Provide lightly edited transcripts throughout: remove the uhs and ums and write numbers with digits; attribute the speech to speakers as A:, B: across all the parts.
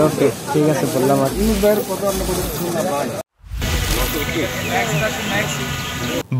A: ওকে ঠিক আছে বললাম।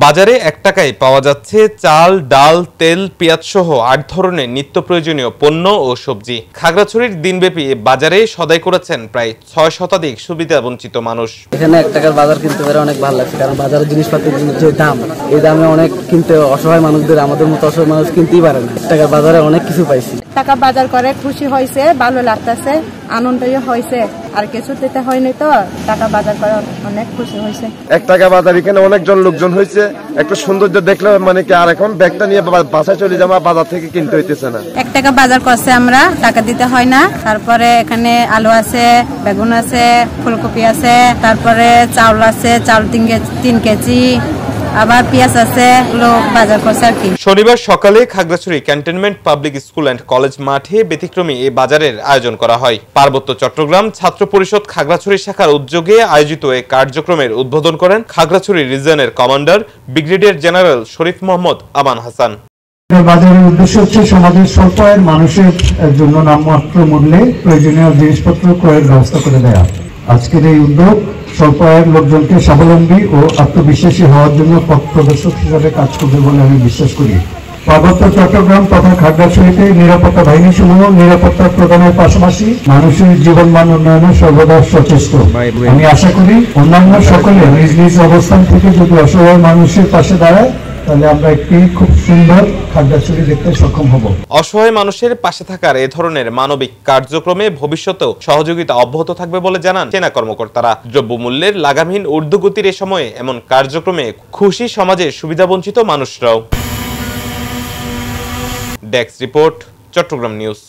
B: বাজারে 1 টাকায় পাওয়া যাচ্ছে চাল, ডাল, তেল, পেঁয়াজ সহ 8 ধরনের নিত্য প্রয়োজনীয় পণ্য ও সবজি। খাগড়াছড়ির দিনব্যাপী বাজারে সদাই করেছেন প্রায় 6 শতাধিক সুবিধা বঞ্চিত মানুষ।
A: এখানে 1 টাকার বাজার কিনতে পেরে অনেক ভালো লাগছে, কারণ বাজারের জিনিসপাতির যে দাম, এই দামে অনেক কিনতে অসহায় মানুষদের, আমাদের মতো অসহায় মানুষ কিনতেই পারে না। 1 টাকার বাজারে অনেক কিছু পাইছি।
C: টাকা বাজার করে খুশি হয়েছে, ভালো লাগতেছে, আনন্দই হয়েছে, আর কিছু দিতে হয়নি তো টাকা বাজার করে অনেক খুশি হয়েছে।
D: 1 টাকা বাজার এখানে অনেকজন লোকজন হয়েছে, একটা সৌন্দর্য দেখলে মানে কি আর এখন ব্যাগটা নিয়ে বাসায় চলে যাওয়া, বাজার থেকে কিনতে হইতেছে না।
C: 1 টাকা বাজার করছে, আমরা টাকা দিতে হয় না। তারপরে এখানে আলু আছে, বেগুন আছে, ফুলকপি আছে, তারপরে চাউল আছে, চাউল 3 কেজি, আবার পেঁয়াজ আছে, লোক বাজার করছে আর কি।
B: শনিবার সকালে Khagrachari cantonment public school and college মাঠে ব্যতিক্রমী এই বাজারের আয়োজন করা হয়। পার্বত্য চট্টগ্রাম ছাত্র পরিষদ খাগড়াছড়ি শাখার উদ্যোগে আয়োজিত এই কার্যক্রমের উদ্বোধন করেন খাগড়াছড়ি রিজনের কমান্ডার ব্রিগেডিয়ার জেনারেল শরীফ মোহাম্মদ আমান হাসান।
E: বাজারের উদ্দেশ্য হচ্ছে সমাজের স্বল্প আয়ের মানুষের জন্য নামমাত্র মূল্যে প্রয়োজনীয় জিনিসপত্র ক্রয়ের ব্যবস্থা করে দেয়া। আজকের এই উদ্যোগ স্বল্প আয়ের লোকজনকে স্বাবলম্বী ও আত্মবিশ্বাসী হওয়ার জন্য পথ প্রদর্শক হিসাবে কাজ করবে বলে আমি বিশ্বাস করি। পার্বত্য চট্টগ্রাম তথা খাগড়াছড়িতে নিরাপত্তা বাহিনী সমূহ নিরাপত্তা প্রদানের পাশাপাশি মানুষের জীবনমান উন্নয়নে সর্বদা সচেষ্ট। আমি আশা করি অন্যান্য সকলে নিজ নিজ অবস্থান থেকে যদি অসহায় মানুষের পাশে দাঁড়ায়, তাহলে আমরা একটি খুব সুন্দর খাগড়াছড়ি দেখতে সক্ষম হব।
B: অসহায় মানুষের পাশে থাকার এ ধরনের মানবিক কার্যক্রমে ভবিষ্যতেও সহযোগিতা অব্যাহত থাকবে বলে জানান সেনা কর্মকর্তারা। দ্রব্যমূল্যের লাগামহীন ঊর্ধ্বগতির এ সময়ে এমন কার্যক্রমে খুশি সমাজের সুবিধাবঞ্চিত মানুষরাও। Desk report, Chattogram news.